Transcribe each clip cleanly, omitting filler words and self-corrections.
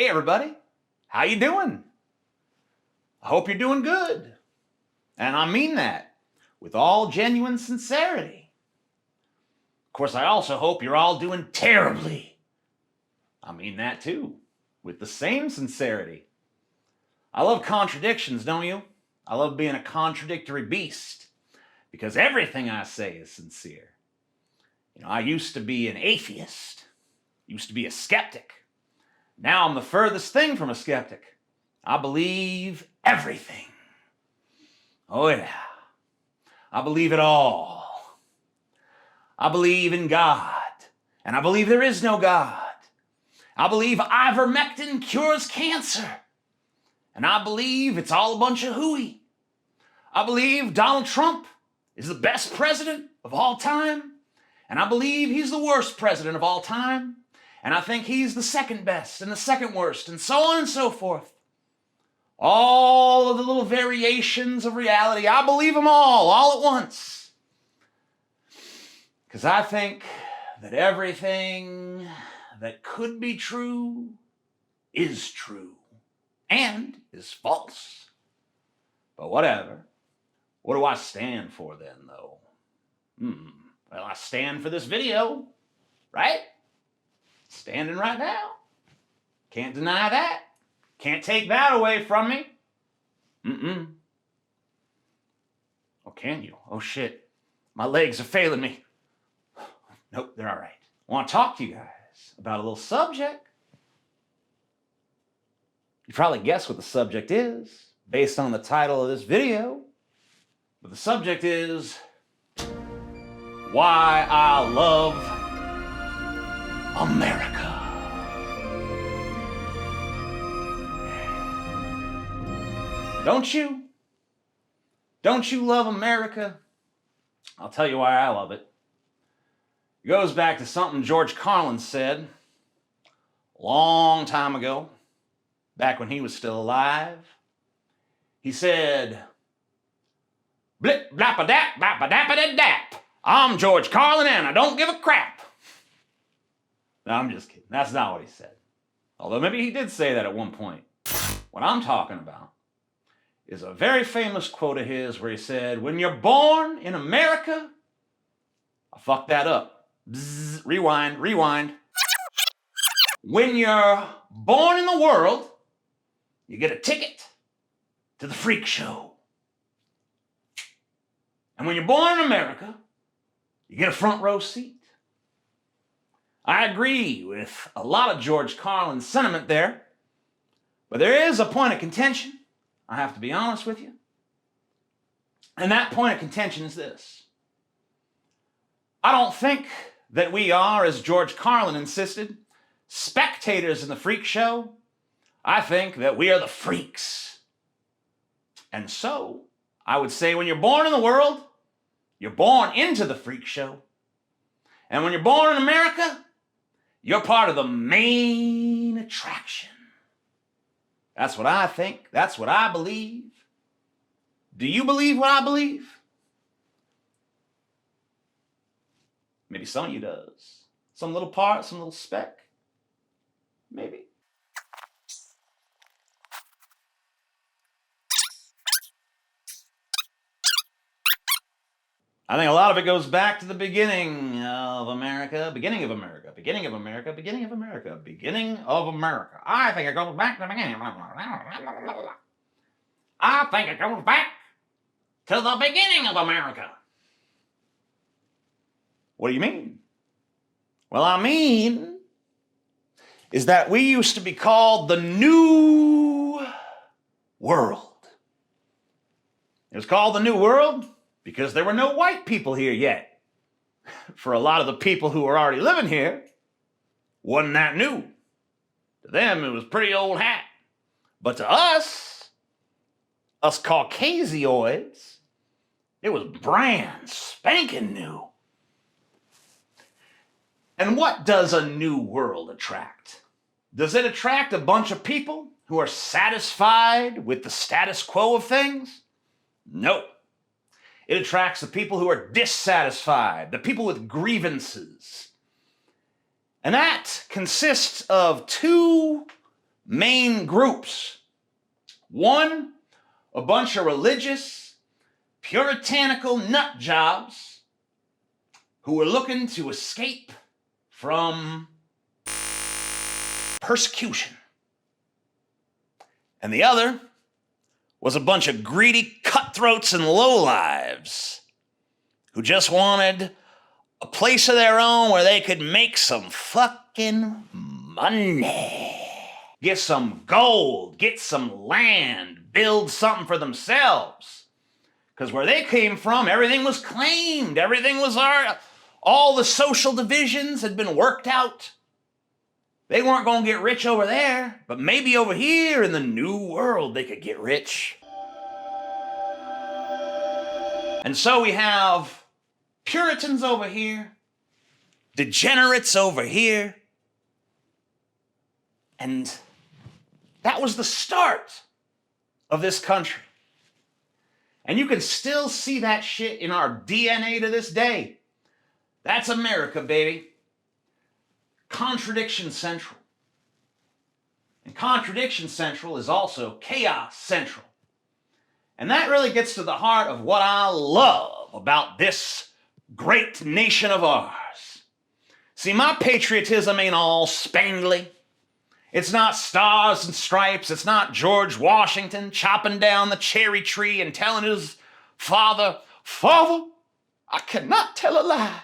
Hey everybody, how you doing? I hope you're doing good. And I mean that with all genuine sincerity. Of course, I also hope you're all doing terribly. I mean that too, with the same sincerity. I love contradictions, don't you? I love being a contradictory beast because everything I say is sincere. I used to be an atheist, used to be a skeptic. Now I'm the furthest thing from a skeptic. I believe everything. Oh yeah, I believe it all. I believe in God, and I believe there is no God. I believe ivermectin cures cancer, and I believe it's all a bunch of hooey. I believe Donald Trump is the best president of all time, and I believe he's the worst president of all time, and I think he's the second best and the second worst, and so on and so forth. All of the little variations of reality, I believe them all at once. Because I think that everything that could be true is true and is false. But whatever. What do I stand for then, though? Well, I stand for this video, right? Standing right now. Can't deny that. Can't take that away from me. Oh, can you? Oh, shit. My legs are failing me. Nope, they're all right. I want to talk to you guys about a little subject. You probably guessed what the subject is based on the title of this video. But the subject is why I love America. Don't you? Don't you love America? I'll tell you why I love it. It goes back to something George Carlin said a long time ago, back when he was still alive. He said, blip, blap-a-dap, bap-a-dap-a-dap. I'm George Carlin and I don't give a crap. No, I'm just kidding. That's not what he said. Although maybe he did say that at one point. What I'm talking about is a very famous quote of his where he said, when you're born in America, I fucked that up. Bzz, rewind. When you're born in the world, you get a ticket to the freak show. And when you're born in America, you get a front row seat. I agree with a lot of George Carlin's sentiment there, but there is a point of contention. I have to be honest with you. And that point of contention is this. I don't think that we are, as George Carlin insisted, spectators in the freak show. I think that we are the freaks. And so, I would say when you're born in the world, you're born into the freak show. And when you're born in America, you're part of the main attraction. That's what I think. That's what I believe. Do you believe what I believe? Maybe some of you does. Some little part, some little speck. Maybe. I think a lot of it goes back to the beginning of America. Beginning of America. I think it goes back to the beginning. I think it goes back to the beginning of America. What do you mean? Well, I mean is that we used to be called the New World. It was called the New World because there were no white people here yet. For a lot of the people who were already living here, wasn't that new. To them, it was pretty old hat. But to us Caucasioids, it was brand spanking new. And what does a new world attract? Does it attract a bunch of people who are satisfied with the status quo of things? No. It attracts the people who are dissatisfied, the people with grievances. And that consists of two main groups. One, a bunch of religious, puritanical nut jobs who were looking to escape from persecution. And the other was a bunch of greedy cutthroats and lowlives who just wanted a place of their own where they could make some fucking money. Get some gold, get some land, build something for themselves. Because where they came from, everything was claimed, everything was all the social divisions had been worked out. They weren't going to get rich over there, but maybe over here in the new world they could get rich. And so we have Puritans over here, degenerates over here, and that was the start of this country. And you can still see that shit in our DNA to this day. That's America, baby. Contradiction Central. And Contradiction Central is also Chaos Central. And that really gets to the heart of what I love about this great nation of ours. See, my patriotism ain't all spangly. It's not stars and stripes. It's not George Washington chopping down the cherry tree and telling his father, "Father, I cannot tell a lie.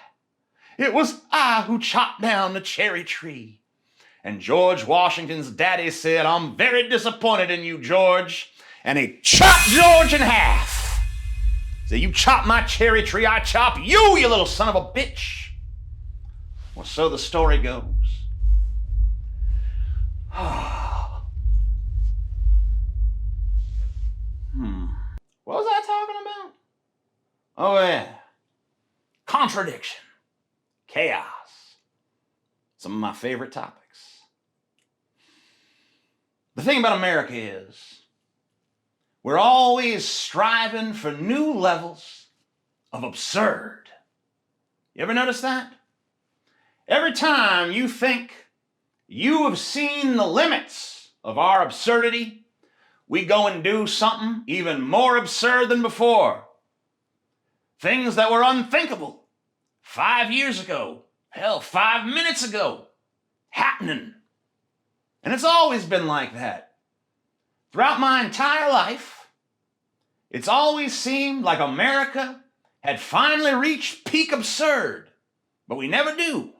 It was I who chopped down the cherry tree." And George Washington's daddy said, "I'm very disappointed in you, George." And he chopped George in half. So you chop my cherry tree, I chop you, you little son of a bitch. Well, so the story goes. What was I talking about? Oh, yeah. Contradiction. Chaos. Some of my favorite topics. The thing about America is we're always striving for new levels of absurd. You ever notice that? Every time you think you have seen the limits of our absurdity, we go and do something even more absurd than before. Things that were unthinkable 5 years ago, hell, 5 minutes ago, happening. And it's always been like that. Throughout my entire life, it's always seemed like America had finally reached peak absurd, but we never do.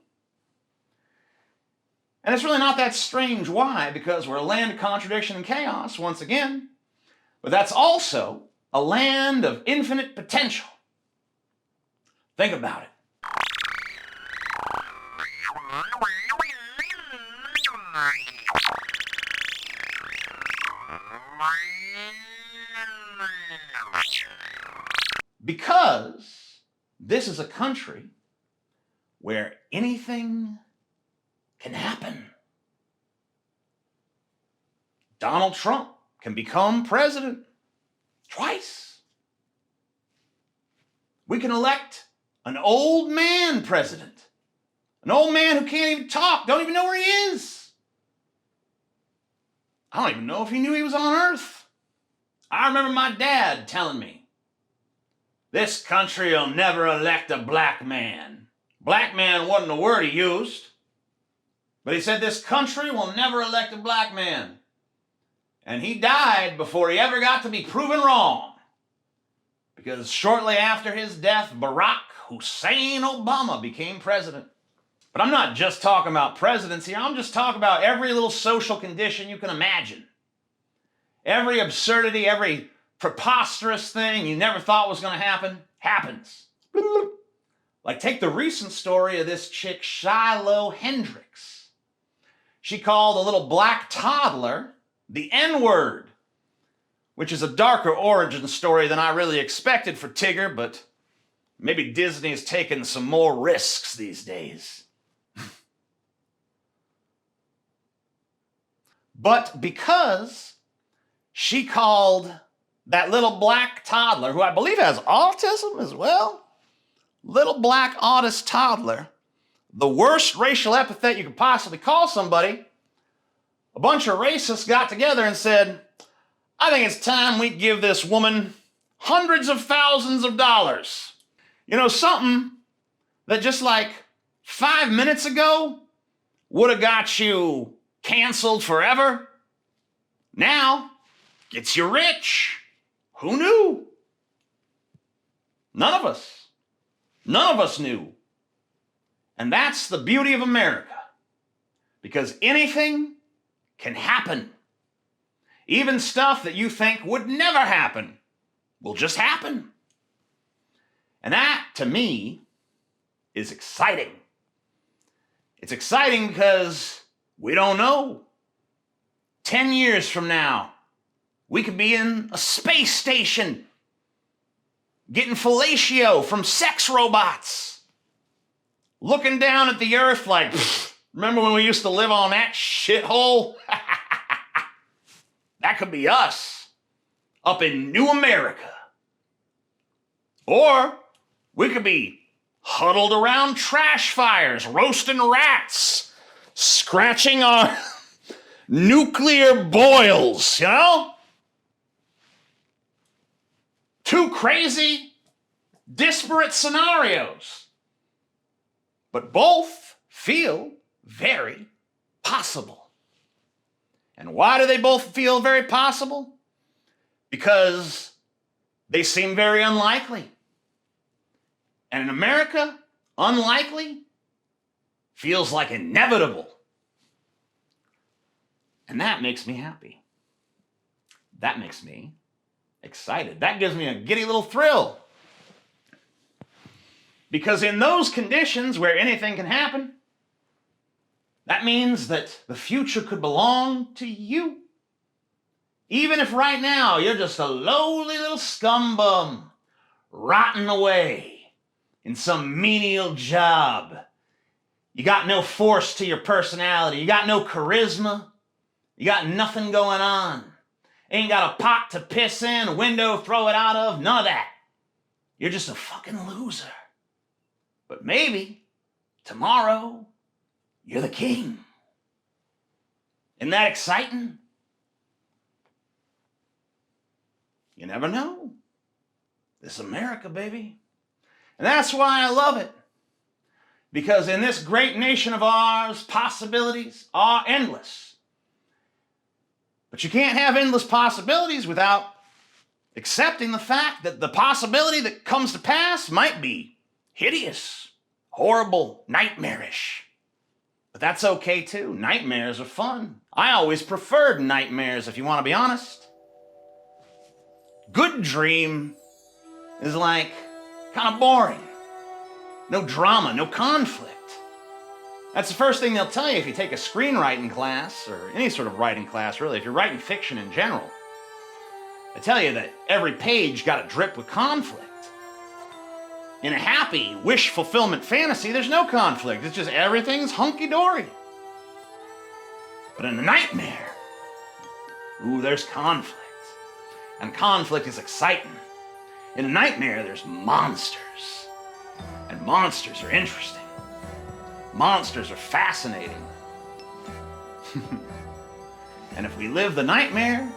And it's really not that strange. Why? Because we're a land of contradiction and chaos, once again. But that's also a land of infinite potential. Think about it. Because this is a country where anything can happen. Donald Trump can become president twice. We can elect an old man president. An old man who can't even talk, don't even know where he is. I don't even know if he knew he was on Earth. I remember my dad telling me, "This country will never elect a black man." Black man wasn't a word he used. But he said this country will never elect a black man. And he died before he ever got to be proven wrong. Because shortly after his death, Barack Hussein Obama became president. But I'm not just talking about presidents here. I'm just talking about every little social condition you can imagine. Every absurdity, every preposterous thing you never thought was going to happen, happens. Like take the recent story of this chick, Shiloh Hendricks. She called a little black toddler the N-word, which is a darker origin story than I really expected for Tigger, but maybe Disney is taking some more risks these days. But because she called that little black toddler, who I believe has autism as well, little black autist toddler, the worst racial epithet you could possibly call somebody, a bunch of racists got together and said, I think it's time we give this woman hundreds of thousands of dollars. You know, something that just like 5 minutes ago would have got you canceled forever, now gets you rich. Who knew? None of us knew. And that's the beauty of America, because anything can happen. Even stuff that you think would never happen will just happen. And that, to me, is exciting. It's exciting because we don't know. 10 years from now, we could be in a space station getting fellatio from sex robots, looking down at the earth like, remember when we used to live on that shithole? That could be us up in New America. Or we could be huddled around trash fires, roasting rats, scratching our nuclear boils, you know? Two crazy, disparate scenarios. But both feel very possible. And why do they both feel very possible? Because they seem very unlikely. And in America, unlikely feels like inevitable. And that makes me happy. That makes me excited. That gives me a giddy little thrill. Because in those conditions where anything can happen, that means that the future could belong to you. Even if right now you're just a lowly little scumbum rotting away in some menial job. You got no force to your personality. You got no charisma. You got nothing going on. Ain't got a pot to piss in, a window to throw it out of, none of that. You're just a fucking loser. But maybe tomorrow you're the king. Isn't that exciting? You never know. This is America, baby. And that's why I love it. Because in this great nation of ours, possibilities are endless. But you can't have endless possibilities without accepting the fact that the possibility that comes to pass might be hideous, horrible, nightmarish. But that's okay too. Nightmares are fun. I always preferred nightmares, if you want to be honest. Good dream is like kind of boring. No drama, no conflict. That's the first thing they'll tell you if you take a screenwriting class, or any sort of writing class really, if you're writing fiction in general. They tell you that every page got to drip with conflict. In a happy, wish fulfillment fantasy, there's no conflict. It's just everything's hunky-dory. But in a nightmare, ooh, there's conflict. And conflict is exciting. In a nightmare, there's monsters. And monsters are interesting. Monsters are fascinating. And if we live the nightmare,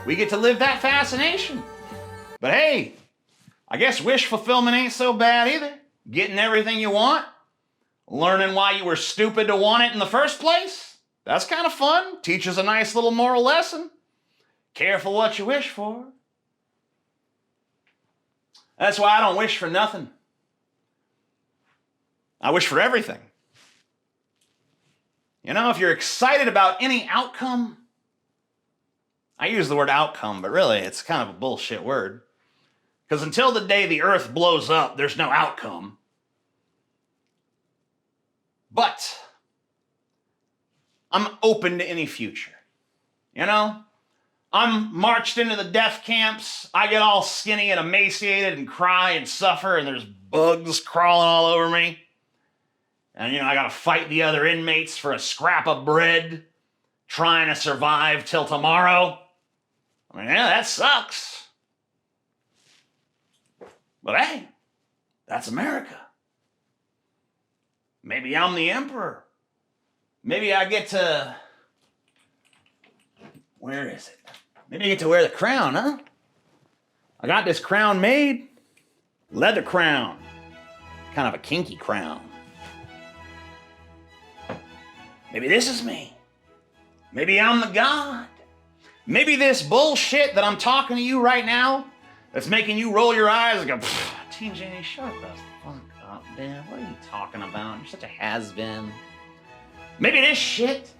we get to live that fascination. But hey, I guess wish fulfillment ain't so bad either. Getting everything you want, learning why you were stupid to want it in the first place, that's kind of fun. Teaches a nice little moral lesson. Careful what you wish for. That's why I don't wish for nothing. I wish for everything. You know, if you're excited about any outcome, I use the word outcome, but really it's kind of a bullshit word. Because until the day the earth blows up, there's no outcome. But I'm open to any future. You know? I'm marched into the death camps. I get all skinny and emaciated and cry and suffer, and there's bugs crawling all over me. And, you know, I got to fight the other inmates for a scrap of bread, trying to survive till tomorrow. I mean, yeah, that sucks. But hey, that's America. Maybe I'm the emperor. Maybe I get to Where is it? Maybe I get to wear the crown, huh? I got this crown made. Leather crown. Kind of a kinky crown. Maybe this is me. Maybe I'm the god. Maybe this bullshit that I'm talking to you right now that's making you roll your eyes and go, TJ, shut the fuck up, man. What are you talking about? You're such a has-been. Maybe this shit.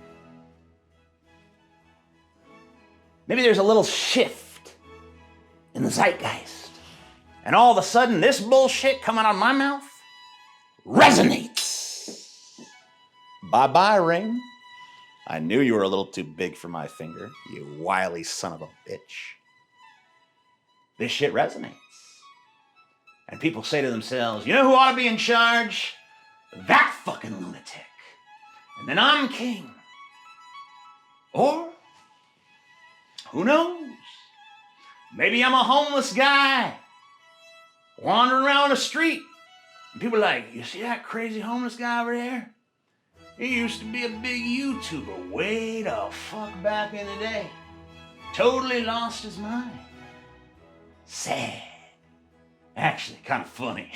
Maybe there's a little shift in the zeitgeist. And all of a sudden, this bullshit coming out of my mouth resonates. Bye-bye, ring. I knew you were a little too big for my finger, you wily son of a bitch. This shit resonates. And people say to themselves, you know who ought to be in charge? That fucking lunatic. And then I'm king. Or, who knows? Maybe I'm a homeless guy wandering around the street. And people are like, you see that crazy homeless guy over there? He used to be a big YouTuber way the fuck back in the day. Totally lost his mind. Sad. Actually, kind of funny.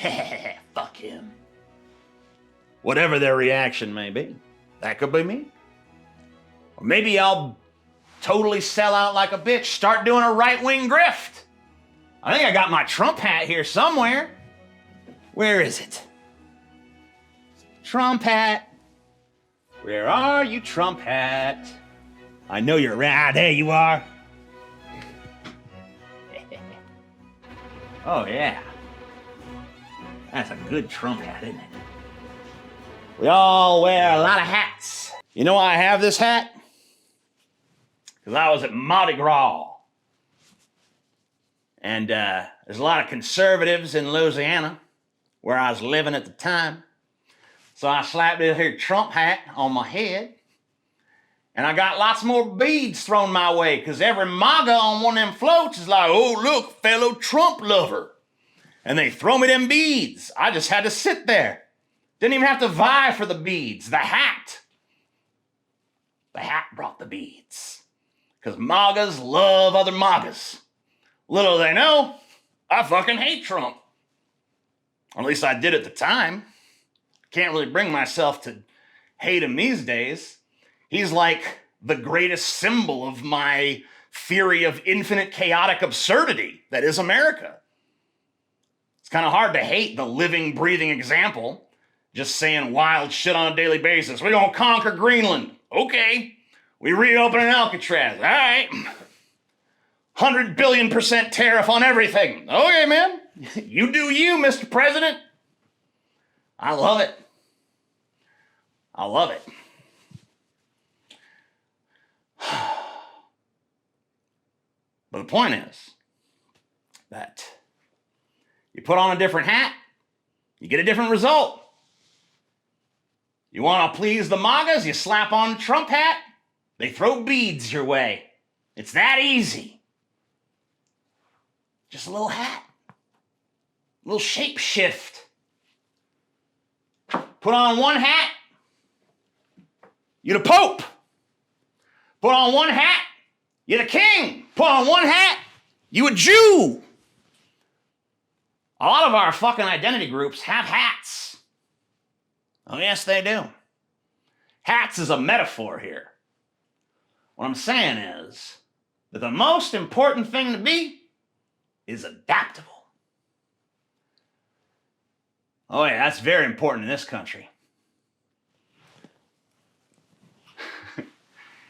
Fuck him. Whatever their reaction may be. That could be me. Or maybe I'll totally sell out like a bitch, start doing a right-wing grift. I think I got my Trump hat here somewhere. Where is it? Trump hat. Where are you, Trump hat? I know you're around. There you are. Oh, yeah. That's a good Trump hat, isn't it? We all wear a lot of hats. You know why I have this hat? Because I was at Mardi Gras. And there's a lot of conservatives in Louisiana, where I was living at the time. So I slapped this here Trump hat on my head. And I got lots more beads thrown my way, because every MAGA on one of them floats is like, oh, look, fellow Trump lover. And they throw me them beads. I just had to sit there. Didn't even have to vie for the beads. The hat. The hat brought the beads. Because MAGAs love other MAGAs. Little they know, I fucking hate Trump. Or at least I did at the time. Can't really bring myself to hate him these days. He's like the greatest symbol of my theory of infinite chaotic absurdity that is America. It's kind of hard to hate the living, breathing example, just saying wild shit on a daily basis. We're going to conquer Greenland. Okay. We reopen Alcatraz. All right. 100 billion% tariff on everything. Okay, man. You do you, Mr. President. I love it. I love it. But the point is that you put on a different hat, you get a different result. You want to please the MAGAs, you slap on a Trump hat, they throw beads your way. It's that easy. Just a little hat. A little shape shift. Put on one hat, you're the Pope. Put on one hat, you're the king. Put on one hat, you a Jew. A lot of our fucking identity groups have hats. Oh, yes, they do. Hats is a metaphor here. What I'm saying is that the most important thing to be is adaptable. Oh, yeah, that's very important in this country.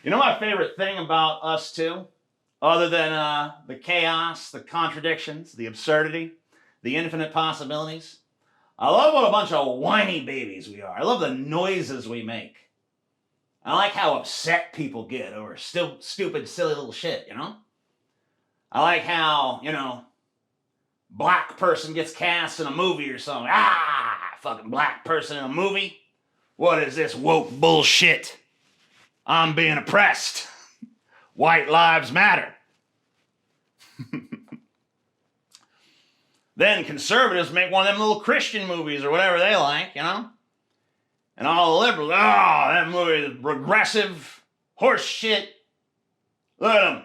You know my favorite thing about us two? Other than the chaos, the contradictions, the absurdity, the infinite possibilities? I love what a bunch of whiny babies we are. I love the noises we make. I like how upset people get over stupid, silly little shit, you know? I like how, black person gets cast in a movie or something. Fucking black person in a movie? What is this woke bullshit? I'm being oppressed. White lives matter. Then conservatives make one of them little Christian movies or whatever they like, And all the liberals, that movie is regressive, horse shit. Look at them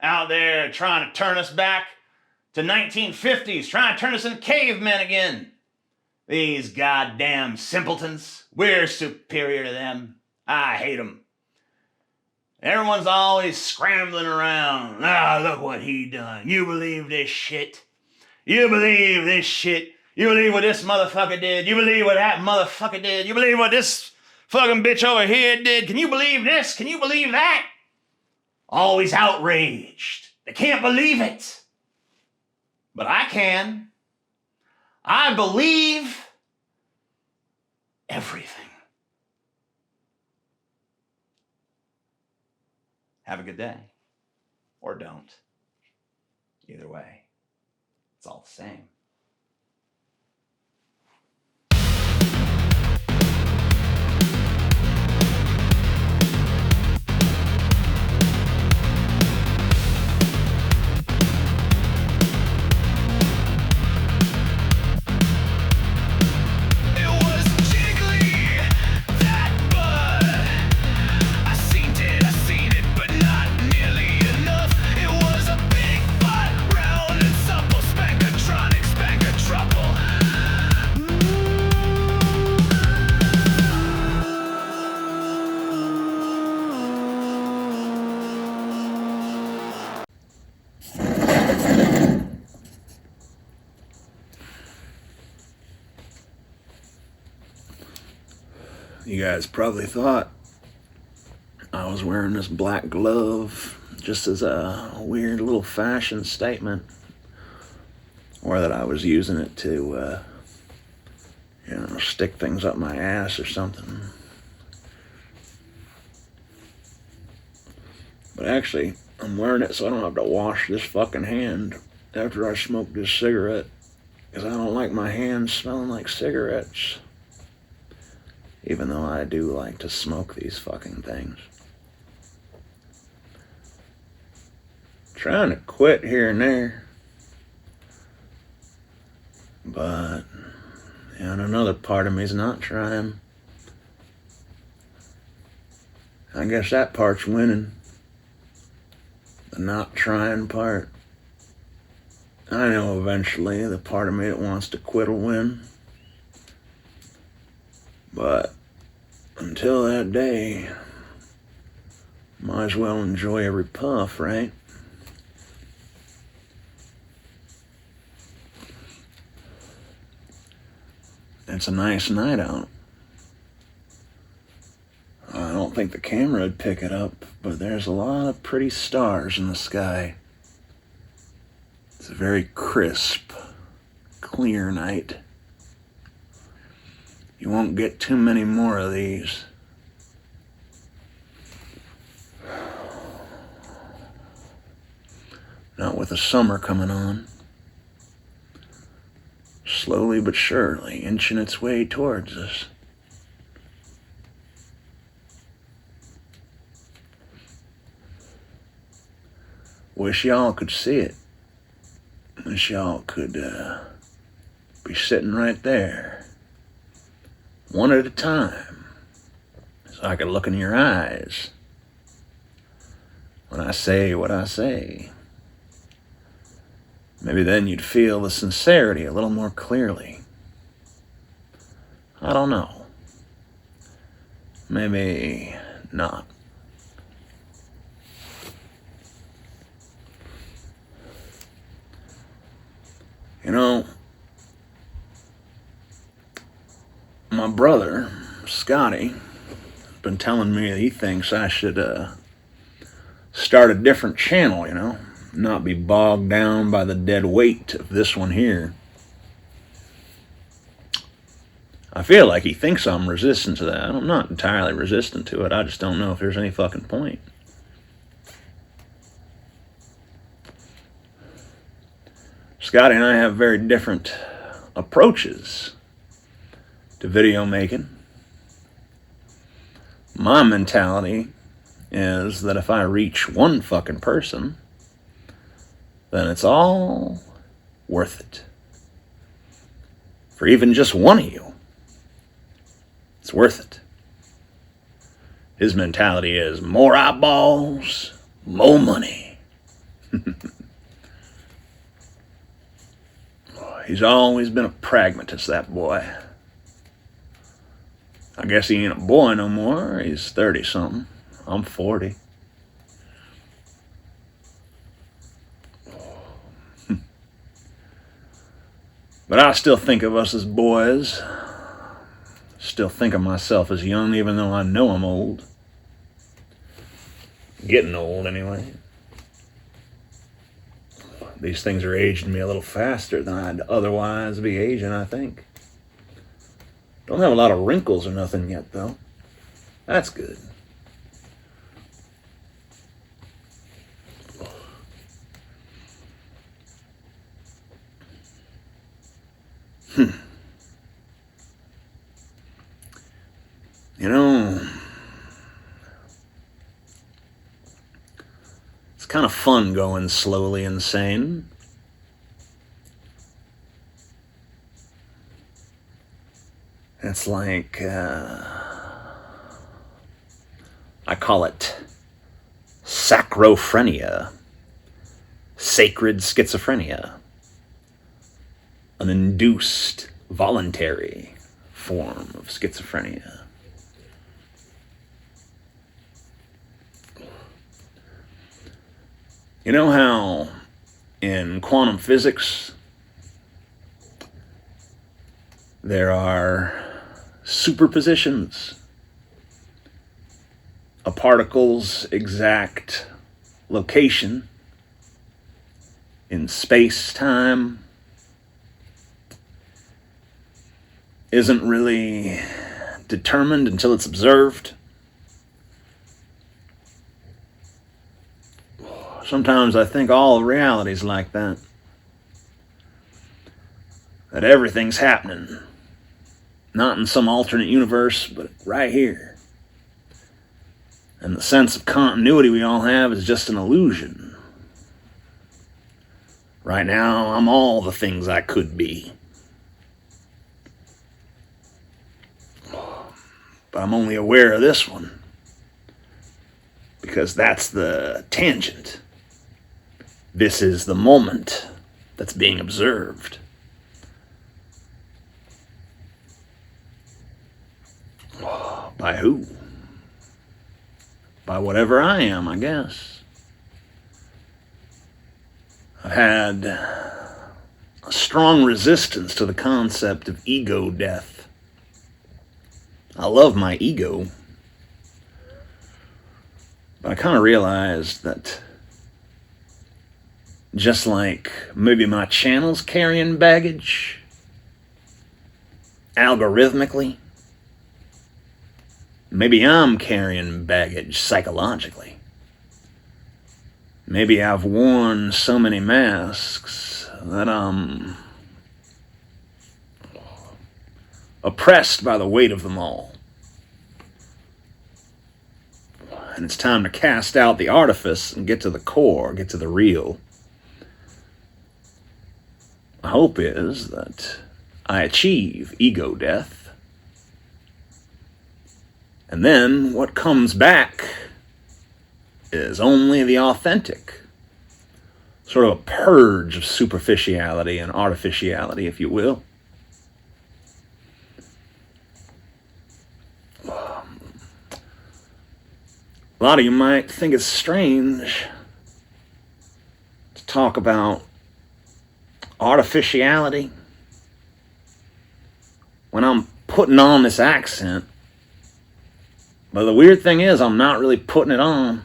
out there trying to turn us back to 1950s, trying to turn us into cavemen again. These goddamn simpletons. We're superior to them. I hate them. Everyone's always scrambling around. Look what he done. You believe this shit? You believe this shit? You believe what this motherfucker did? You believe what that motherfucker did? You believe what this fucking bitch over here did? Can you believe this? Can you believe that? Always outraged. They can't believe it. But I can. I believe everything. Have a good day. Or don't. Either way, it's all the same. You guys probably thought I was wearing this black glove just as a weird little fashion statement, or that I was using it to, stick things up my ass or something. But actually, I'm wearing it so I don't have to wash this fucking hand after I smoke this cigarette, because I don't like my hands smelling like cigarettes. Even though I do like to smoke these fucking things. Trying to quit here and there. But, and another part of me is not trying. I guess that part's winning. The not trying part. I know eventually the part of me that wants to quit will win. But until that day, might as well enjoy every puff, right? It's a nice night out. I don't think the camera would pick it up, but there's a lot of pretty stars in the sky. It's a very crisp, clear night. You won't get too many more of these. Not with the summer coming on. Slowly but surely inching its way towards us. Wish y'all could see it. Wish y'all could be sitting right there. One at a time, so I could look in your eyes when I say what I say. Maybe then you'd feel the sincerity a little more clearly. I don't know. Maybe not. You know, my brother, Scotty, has been telling me that he thinks I should start a different channel, not be bogged down by the dead weight of this one here. I feel like he thinks I'm resistant to that. I'm not entirely resistant to it. I just don't know if there's any fucking point. Scotty and I have very different approaches to video making. My mentality is that if I reach one fucking person, then it's all worth it. For even just one of you, it's worth it. His mentality is more eyeballs, More money. He's always been a pragmatist, that boy. I guess he ain't a boy no more. He's 30-something. I'm 40. But I still think of us as boys. Still think of myself as young, even though I know I'm old. Getting old, anyway. These things are aging me a little faster than I'd otherwise be aging, I think. Don't have a lot of wrinkles or nothing yet, though. That's good. You know, it's kind of fun going slowly insane. It's like, I call it sacrophrenia, sacred schizophrenia, an induced, voluntary form of schizophrenia. You know how in quantum physics there are superpositions, a particle's exact location in space-time isn't really determined until it's observed. Sometimes I think all reality's like that. That everything's happening. Not in some alternate universe, but right here. And the sense of continuity we all have is just an illusion. Right now, I'm all the things I could be. But I'm only aware of this one. Because that's the tangent. This is the moment that's being observed. By who? By whatever I am, I guess. I've had a strong resistance to the concept of ego death. I love my ego. But I kind of realized that just like maybe my channel's carrying baggage, algorithmically, maybe I'm carrying baggage psychologically. Maybe I've worn so many masks that I'm oppressed by the weight of them all. And it's time to cast out the artifice and get to the core, get to the real. My hope is that I achieve ego death. And then what comes back is only the authentic. Sort of a purge of superficiality and artificiality, if you will. A lot of you might think it's strange to talk about artificiality when I'm putting on this accent. But the weird thing is, I'm not really putting it on.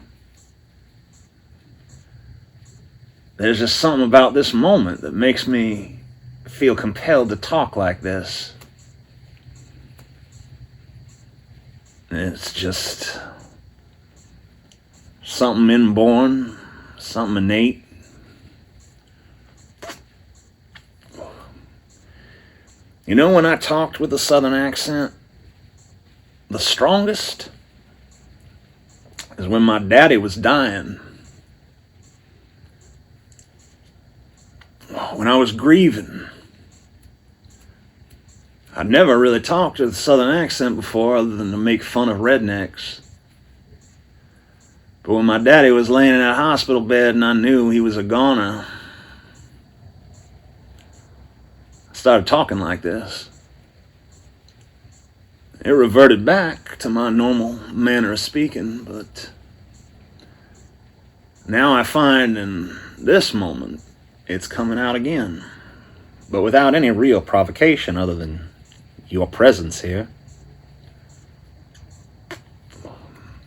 There's just something about this moment that makes me feel compelled to talk like this. It's just something inborn, something innate. You know, when I talked with a southern accent, the strongest is when my daddy was dying. When I was grieving. I'd never really talked with a southern accent before other than to make fun of rednecks. But But when my daddy was laying in that hospital bed and I knew he was a goner, I started talking like this. It reverted back to my normal manner of speaking, but now I find in this moment it's coming out again, but without any real provocation other than your presence here.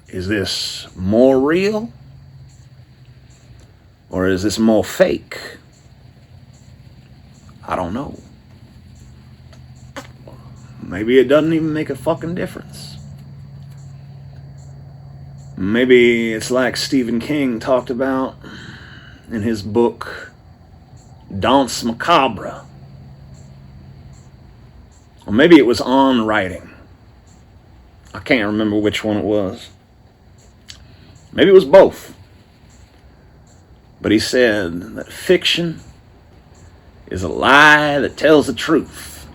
Is this more real? Or is this more fake? I don't know. Maybe it doesn't even make a fucking difference. Maybe it's like Stephen King talked about in his book, Danse Macabre. Or maybe it was On Writing. I can't remember which one it was. Maybe it was both. But he said that fiction is a lie that tells the truth.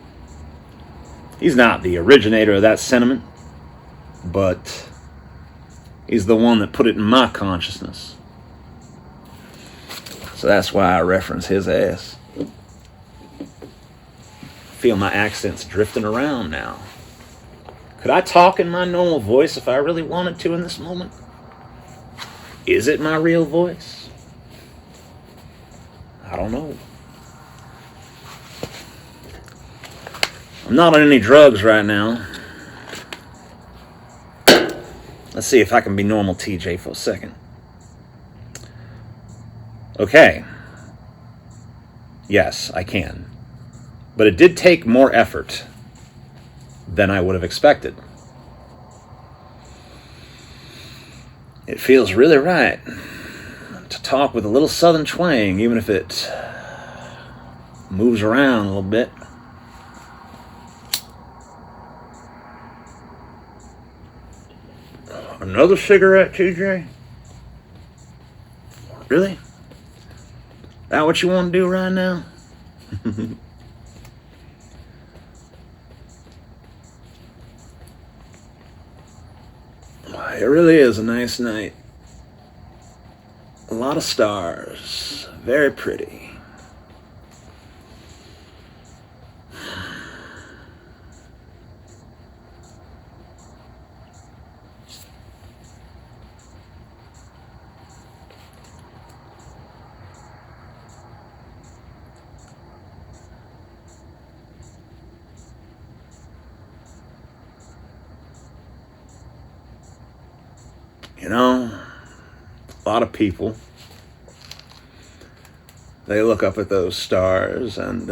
He's not the originator of that sentiment, but he's the one that put it in my consciousness. So that's why I reference his ass. I feel my accent's drifting around now. Could I talk in my normal voice if I really wanted to in this moment? Is it my real voice? I don't know. I'm not on any drugs right now. Let's see if I can be normal TJ for a second. Okay. Yes, I can. But it did take more effort than I would have expected. It feels really right to talk with a little southern twang, even if it moves around a little bit. Another cigarette, TJ? Really? That what you want to do right now? It really is a nice night. A lot of stars. Very pretty. You know, a lot of people, they look up at those stars and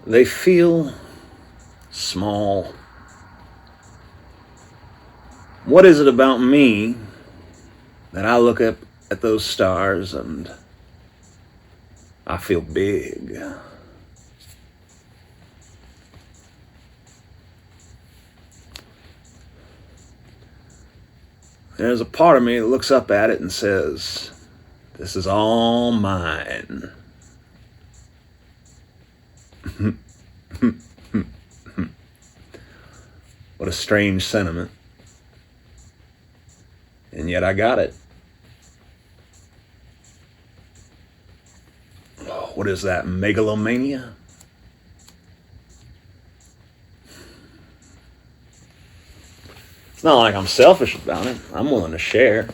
they feel small. What is it about me that I look up at those stars and I feel big? There's a part of me that looks up at it and says, this is all mine. What a strange sentiment. And yet I got it. What is that, megalomania? It's not like I'm selfish about it. I'm willing to share.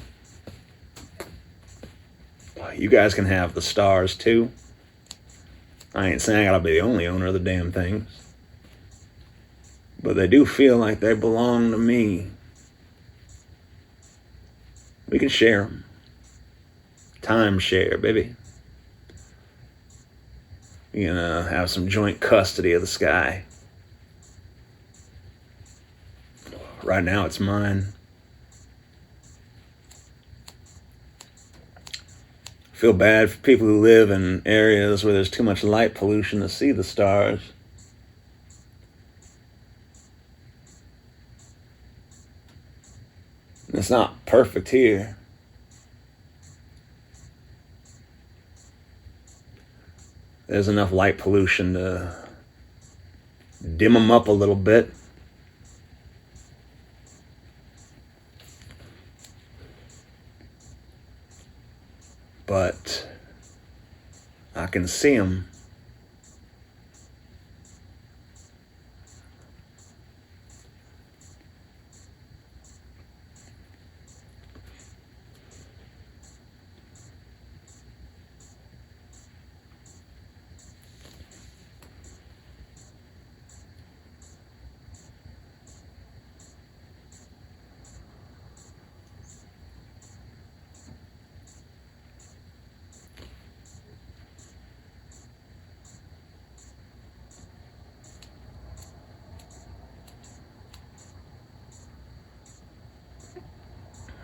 You guys can have the stars too. I ain't saying I gotta be the only owner of the damn things. But they do feel like they belong to me. We can share them. Time share, baby. We can have some joint custody of the sky. Right now it's mine. I feel bad for people who live in areas where there's too much light pollution to see the stars. It's not perfect here. There's enough light pollution to dim them up a little bit. but I can see them.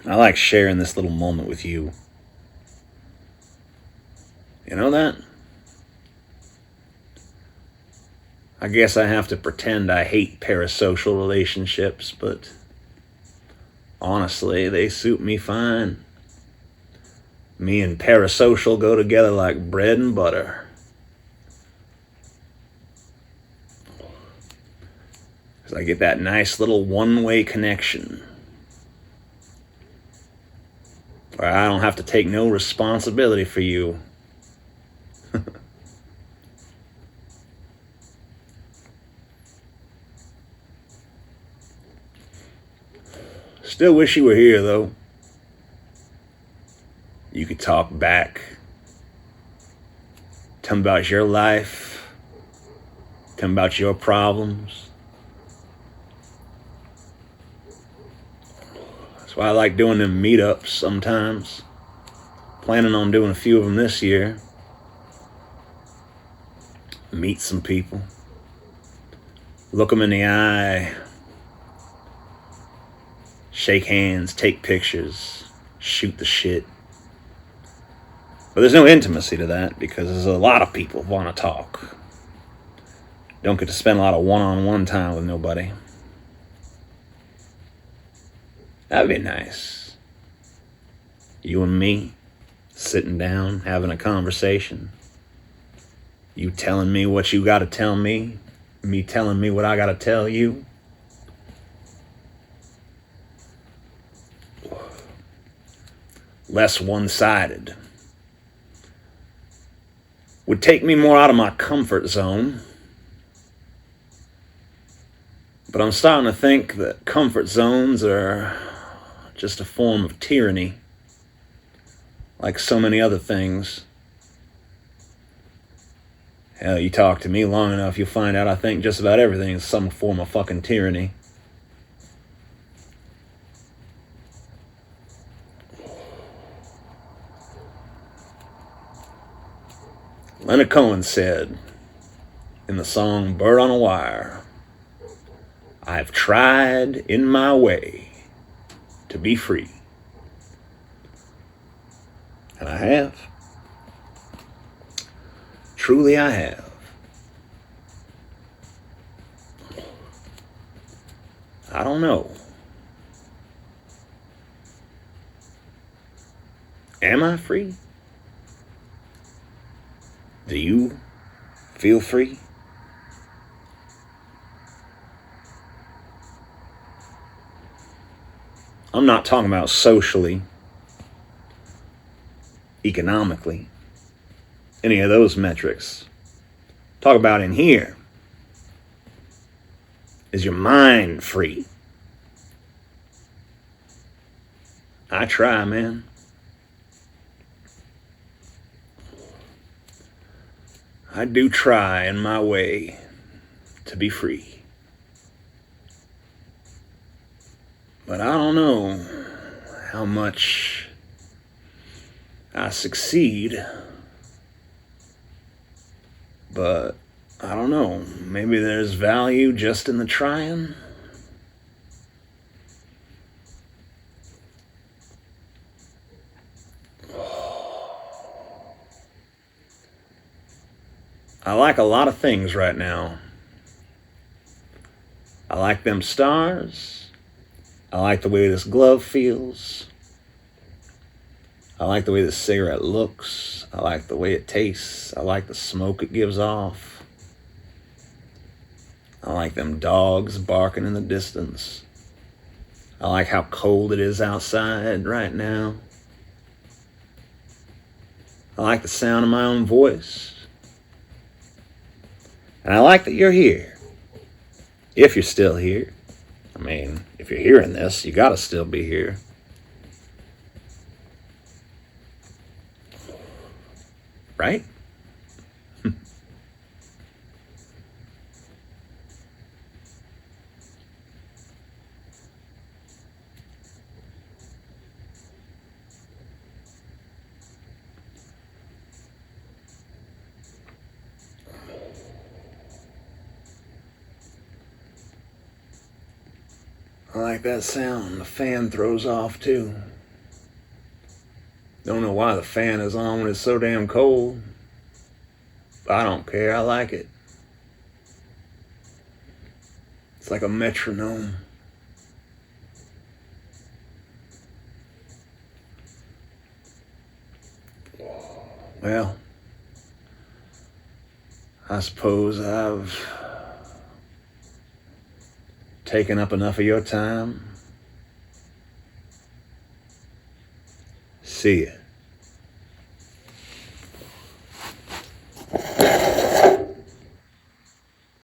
I like sharing this little moment with you. You know that? I guess I have to pretend I hate parasocial relationships, but honestly, they suit me fine. Me and parasocial go together like bread and butter. Because I get that nice little one-way connection, where I don't have to take no responsibility for you. Still wish you were here, though. You could talk back. Tell me about your life. Tell me about your problems. That's why I like doing them meetups sometimes. Planning on doing a few of them this year. Meet some people. Look them in the eye. Shake hands, take pictures, shoot the shit. But there's no intimacy to that because there's a lot of people who want to talk. Don't get to spend a lot of one-on-one time with nobody. That'd be nice. You and me, sitting down, having a conversation. You telling me what you got to tell me telling me what I got to tell you. Less one-sided. Would take me more out of my comfort zone. But I'm starting to think that comfort zones are just a form of tyranny, like so many other things. Hell, you talk to me long enough, you'll find out I think just about everything is some form of fucking tyranny. Leonard Cohen said in the song Bird on a Wire, I've tried in my way to be free. And I have. Truly I have. I don't know. Am I free? Do you feel free? I'm not talking about socially, economically, any of those metrics. Talk about in here. Is your mind free? I try, man. I do try in my way to be free. But I don't know how much I succeed. But I don't know. Maybe there's value just in the trying. I like a lot of things right now. I like them stars. I like the way this glove feels. I like the way this cigarette looks. I like the way it tastes. I like the smoke it gives off. I like them dogs barking in the distance. I like how cold it is outside right now. I like the sound of my own voice. And I like that you're here. If you're still here. I mean, if you're hearing this, you gotta still be here. Right? I like that sound the fan throws off too. Don't know why the fan is on when it's so damn cold. But I don't care, I like it. It's like a metronome. Well, I suppose I've taken up enough of your time. See ya.